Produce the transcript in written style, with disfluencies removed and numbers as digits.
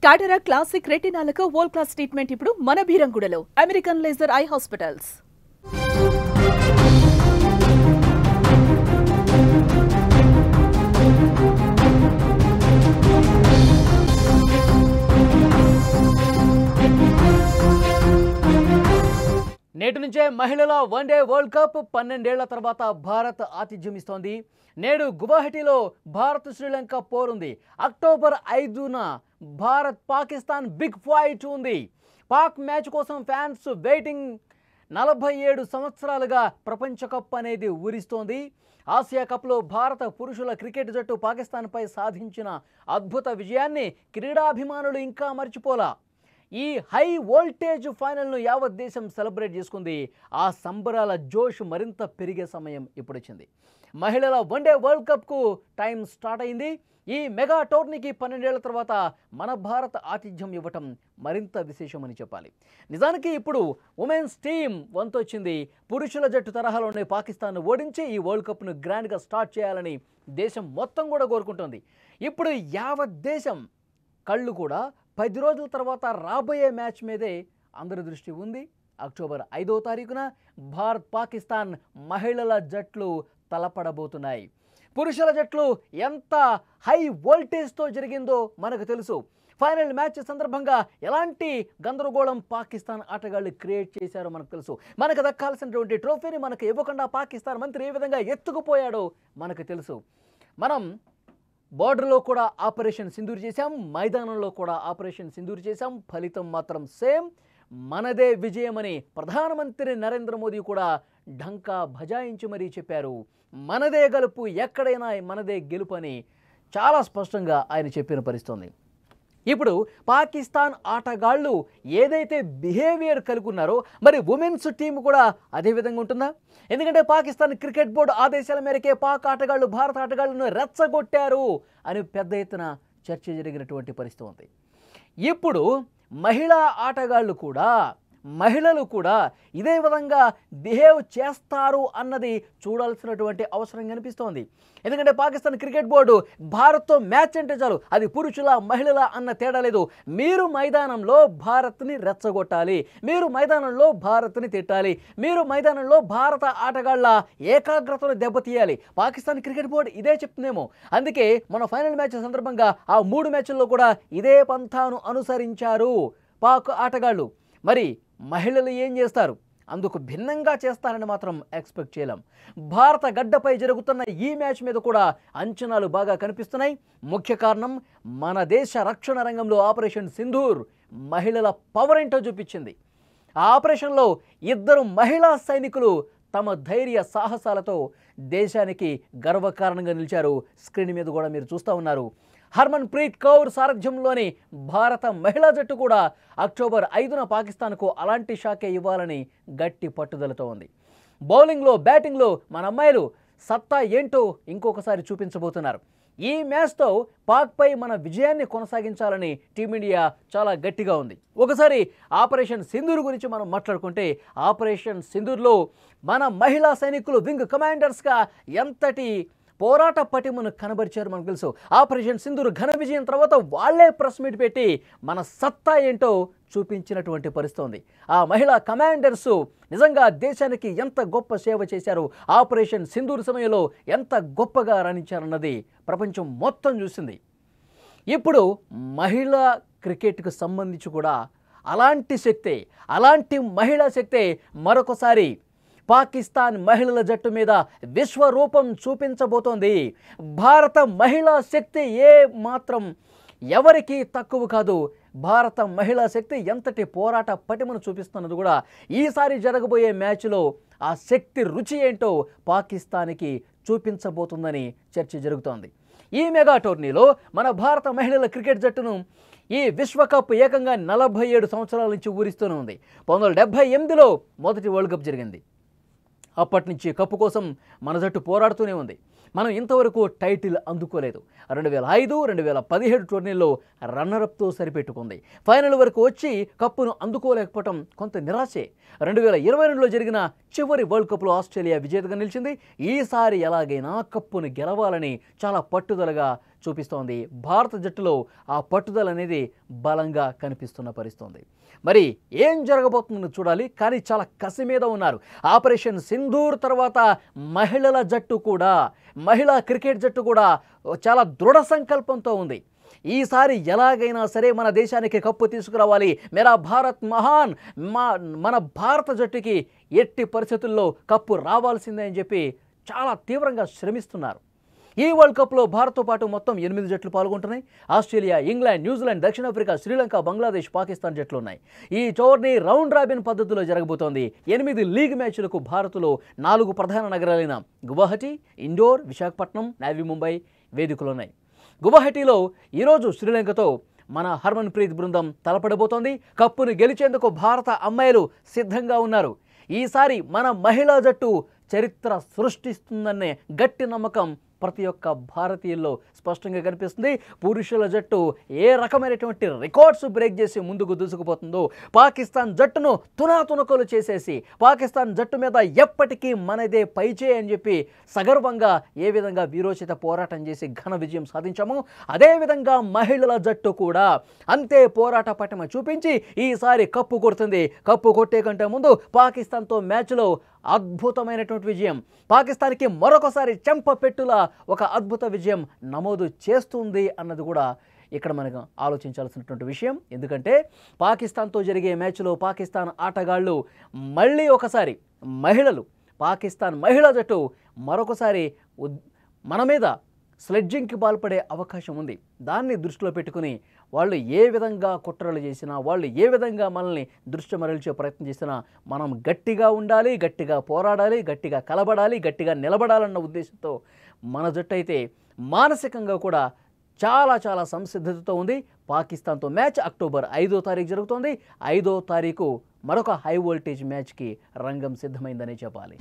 టాటరా classic రెటినాలకు world class treatment ఇప్పుడు మన బీరంగూడలో American laser eye hospitals. నేటి నుంచే మహిళల వన్డే వరల్డ్ కప్ 12 ఏళ్ల తర్వాత భారత్ ఆతిథ్యం ఇస్తోంది. నేడు గువాహటిలో భారత్ శ్రీలంక పోరుంది. అక్టోబర్ 5న భారత్ పాకిస్తాన్ బిగ్ ఫైట్ ఉంది. పాక్ మ్యాచ్ కోసం ఫ్యాన్స్ వెయిటింగ్. 47 సంవత్సరాలుగా ప్రపంచ కప్ అనేది ఊరిస్తోంది. ఆసియా కప్లో భారత పురుషుల క్రికెట్ జట్టు పాకిస్తాన్పై సాధించిన అద్భుత విజయాన్ని క్రీడాభిమానులు ఇంకా మర్చిపోలా. ఈ హై వోల్టేజ్ ఫైనల్ను యావత్ దేశం సెలబ్రేట్ చేసుకుంది. ఆ సంబరాల జోష్ మరింత పెరిగే సమయం ఇప్పుడు వచ్చింది. మహిళల వన్డే వరల్డ్ కప్కు టైం స్టార్ట్ అయింది. ఈ మెగా టోర్నీకి 12 ఏళ్ల తర్వాత మన భారత్ ఆతిథ్యం ఇవ్వటం మరింత విశేషమని చెప్పాలి. నిజానికి ఇప్పుడు ఉమెన్స్ టీం వంతొచ్చింది. పురుషుల జట్టు తరహాలోనే పాకిస్తాన్ను ఓడించి ఈ వరల్డ్ కప్ను గ్రాండ్గా స్టార్ట్ చేయాలని దేశం మొత్తం కూడా కోరుకుంటోంది. ఇప్పుడు యావత్ దేశం కళ్ళు కూడా 10 రోజుల తర్వాత రాబోయే మ్యాచ్ మీదే అందరి దృష్టి ఉంది. అక్టోబర్ 5వ తారీఖున భారత్ పాకిస్తాన్ మహిళల జట్లు తలపడబోతున్నాయి. పురుషుల జట్లు ఎంత హై వోల్టేజ్తో జరిగిందో మనకు తెలుసు. ఫైనల్ మ్యాచ్ సందర్భంగా ఎలాంటి గందరగోళం పాకిస్తాన్ ఆటగాళ్ళు క్రియేట్ చేశారో మనకు తెలుసు. మనకు దక్కాల్సినటువంటి ట్రోఫీని మనకు ఇవ్వకుండా పాకిస్తాన్ మంత్రి ఏ విధంగా ఎత్తుకుపోయాడో మనకు తెలుసు. మనం బోర్డర్లో కూడా ఆపరేషన్ సింధూర్ చేశాం, మైదానంలో కూడా ఆపరేషన్ సింధూర్ చేశాం. ఫలితం మాత్రం సేమ్, మనదే విజయమని ప్రధానమంత్రి నరేంద్ర మోదీ కూడా ఢంకా బజాయించి మరీ చెప్పారు. మనదే గెలుపు, ఎక్కడైనా మనదే గెలుపు అని చాలా స్పష్టంగా ఆయన చెప్పిన పరిస్థితుంది. ఇప్పుడు పాకిస్తాన్ ఆటగాళ్ళు ఏదైతే బిహేవియర్ కలుగున్నారో మరి ఉమెన్స్ టీం కూడా అదే విధంగా ఉంటుందా? ఎందుకంటే పాకిస్తాన్ క్రికెట్ బోర్డు ఆదేశాల మేరకే పాక్ ఆటగాళ్ళు భారత ఆటగాళ్లను రెచ్చగొట్టారు అని పెద్ద ఎత్తున చర్చ జరిగినటువంటి పరిస్థితి ఉంది. ఇప్పుడు మహిళలు కూడా ఇదే విధంగా బిహేవ్ చేస్తారు అన్నది చూడాల్సినటువంటి అవసరం కనిపిస్తోంది. ఎందుకంటే పాకిస్తాన్ క్రికెట్ బోర్డు భారత్తో మ్యాచ్ అంటే చాలు, అది పురుషుల మహిళల అన్న తేడా లేదు. మీరు మైదానంలో భారత్ని రెచ్చగొట్టాలి, మీరు మైదానంలో భారత్ని తిట్టాలి, మీరు మైదానంలో భారత ఆటగాళ్ల ఏకాగ్రతను దెబ్బతీయాలి. పాకిస్తాన్ క్రికెట్ బోర్డు ఇదే చెప్తుందేమో. అందుకే మన ఫైనల్ మ్యాచ్ సందర్భంగా ఆ 3 మ్యాచ్ల్లో కూడా ఇదే పంథాను అనుసరించారు పాక్ ఆటగాళ్ళు. మరి మహిళలు ఏం చేస్తారు? అందుకు భిన్నంగా చేస్తారని మాత్రం ఎక్స్పెక్ట్ చేయలేం. భారత గడ్డపై జరుగుతున్న ఈ మ్యాచ్ మీద కూడా అంచనాలు బాగా కనిపిస్తున్నాయి. ముఖ్య కారణం మన దేశ రక్షణ రంగంలో ఆపరేషన్ సింధూర్ మహిళల పవర్ ఏంటో చూపించింది. ఆ ఆపరేషన్లో 2 మహిళా సైనికులు తమ ధైర్య సాహసాలతో దేశానికి గర్వకారణంగా నిలిచారు. స్క్రీన్ మీద కూడా మీరు చూస్తూ ఉన్నారు. హర్మన్ ప్రీత్ కౌర్ సారథ్యంలోని భారత మహిళా జట్టు కూడా అక్టోబర్ 5న పాకిస్తాన్కు అలాంటి షాకే ఇవ్వాలని గట్టి పట్టుదలతో ఉంది. బౌలింగ్లో, బ్యాటింగ్లో మన అమ్మాయిలు సత్తా ఏంటో ఇంకొకసారి చూపించబోతున్నారు. ఈ మ్యాచ్తో పాక్పై మన విజయాన్ని కొనసాగించాలని టీమిండియా చాలా గట్టిగా ఉంది. ఒకసారి ఆపరేషన్ సింధూర్ గురించి మనం మాట్లాడుకుంటే, ఆపరేషన్ సింధూర్లో మన మహిళా సైనికులు వింగ్ కమాండర్స్గా ఎంతటి పోరాట పటిమను కనబరిచారు మనకు తెలుసు. ఆపరేషన్ సింధూర్ ఘన విజయం తర్వాత వాళ్లే ప్రెస్ మీట్ పెట్టి మన సత్తా ఏంటో చూపించినటువంటి పరిస్థితి. ఆ మహిళా కమాండర్స్ నిజంగా దేశానికి ఎంత గొప్ప సేవ చేశారు, ఆపరేషన్ సింధూర్ సమయంలో ఎంత గొప్పగా రాణించారన్నది ప్రపంచం మొత్తం చూసింది. ఇప్పుడు మహిళా క్రికెట్కు సంబంధించి కూడా అలాంటి మహిళా శక్తే మరొకసారి పాకిస్తాన్ మహిళల జట్టు మీద విశ్వరూపం చూపించబోతోంది. భారత మహిళా శక్తి ఏ మాత్రం ఎవరికీ తక్కువ కాదు. భారత మహిళా శక్తి ఎంతటి పోరాట పటిమను చూపిస్తున్నది కూడా ఈసారి జరగబోయే మ్యాచ్లో ఆ శక్తి రుచి ఏంటో పాకిస్తాన్కి చూపించబోతుందని చర్చ జరుగుతోంది. ఈ మెగా టోర్నీలో మన భారత మహిళల క్రికెట్ జట్టును ఈ విశ్వకప్ ఏకంగా 47 సంవత్సరాల నుంచి ఊరిస్తూనే ఉంది. 1978లో మొదటి వరల్డ్ కప్ జరిగింది. అప్పటి నుంచి కప్పు కోసం మన జట్టు పోరాడుతూనే ఉంది. మనం ఇంతవరకు టైటిల్ అందుకోలేదు. 2005, 2017 టోర్నీల్లో రన్నరప్తో సరిపెట్టుకుంది. ఫైనల్ వరకు వచ్చి కప్పును అందుకోలేకపోవడం కొంత నిరాశే. 2022లో జరిగిన చివరి వరల్డ్ కప్లో ఆస్ట్రేలియా విజేతగా నిలిచింది. ఈసారి ఎలాగైనా కప్పును గెలవాలని చాలా పట్టుదలగా చూపిస్తోంది. భారత జట్టులో ఆ పట్టుదల అనేది బలంగా కనిపిస్తున్న పరిస్థితుంది. మరి ఏం జరగబోతుందో చూడాలి. కానీ చాలా కసి మీద ఉన్నారు. ఆపరేషన్ సింధూర్ తర్వాత మహిళా క్రికెట్ జట్టు కూడా చాలా దృఢ సంకల్పంతో ఉంది. ఈసారి ఎలాగైనా సరే మన దేశానికి కప్పు తీసుకురావాలి, మేరా భారత్ మహాన్, మన భారత జట్టుకి ఎట్టి పరిస్థితుల్లో కప్పు రావాల్సిందే అని చెప్పి చాలా తీవ్రంగా శ్రమిస్తున్నారు. ఈ వరల్డ్ కప్లో భారత్తో పాటు మొత్తం 8 జట్లు పాల్గొంటున్నాయి. ఆస్ట్రేలియా, ఇంగ్లాండ్, న్యూజిలాండ్, దక్షిణాఫ్రికా, శ్రీలంక, బంగ్లాదేశ్, పాకిస్తాన్ జట్లు ఉన్నాయి. ఈ టోర్నీ రౌండ్ రాబిన్ పద్ధతిలో జరగబోతోంది. 8 లీగ్ మ్యాచ్లకు భారత్లో 4 ప్రధాన నగరాలైన గువాహటి, ఇండోర్, విశాఖపట్నం, నవీ ముంబై వేదికలున్నాయి. గువాహటిలో ఈరోజు శ్రీలంకతో మన హర్మన్ ప్రీత్ బృందం తలపడబోతోంది. కప్పును గెలిచేందుకు భారత అమ్మాయిలు సిద్ధంగా ఉన్నారు. ఈసారి మన మహిళా జట్టు చరిత్ర సృష్టిస్తుందనే గట్టి నమ్మకం ప్రతి ఒక్క భారతీయుల్లో స్పష్టంగా కనిపిస్తుంది. పురుషుల జట్టు ఏ రకమైనటువంటి రికార్డ్స్ బ్రేక్ చేసి ముందుకు దూసుకుపోతుందో, పాకిస్తాన్ జట్టును తునాతునకలు చేసేసి పాకిస్తాన్ జట్టు మీద ఎప్పటికీ మనదే పైచే అని చెప్పి సగర్వంగా ఏ విధంగా వీరోచిత పోరాటం చేసి ఘన విజయం సాధించామో, అదేవిధంగా మహిళల జట్టు కూడా అంతే పోరాట పటిమ చూపించి ఈసారి కప్పు కొడుతుంది. కప్పు కొట్టే కంటే ముందు పాకిస్తాన్తో మ్యాచ్లో అద్భుతమైనటువంటి విజయం, పాకిస్తాన్కి మరొకసారి చెంపపెట్టులా ఒక అద్భుత విజయం నమోదు చేస్తుంది అన్నది కూడా ఇక్కడ మనకు ఆలోచించాల్సినటువంటి విషయం. ఎందుకంటే పాకిస్తాన్తో జరిగే మ్యాచ్లో పాకిస్తాన్ ఆటగాళ్ళు మళ్ళీ ఒకసారి పాకిస్తాన్ మహిళా జట్టు మరొకసారి మన మీద స్లెడ్జింగ్కి పాల్పడే అవకాశం ఉంది. దాన్ని దృష్టిలో పెట్టుకుని వాళ్ళు ఏ విధంగా కుట్రలు చేసినా, వాళ్ళు ఏ విధంగా మనల్ని దృష్టి మరల్చే ప్రయత్నం చేసినా మనం గట్టిగా ఉండాలి, గట్టిగా పోరాడాలి, గట్టిగా కలబడాలి, గట్టిగా నిలబడాలన్న ఉద్దేశంతో మన జట్టు అయితే మానసికంగా కూడా చాలా చాలా సంసిద్ధతతో ఉంది. పాకిస్తాన్తో మ్యాచ్ అక్టోబర్ 5వ తారీఖు జరుగుతోంది. 5వ తారీఖు మరొక హై వోల్టేజ్ మ్యాచ్కి రంగం సిద్ధమైందనే చెప్పాలి.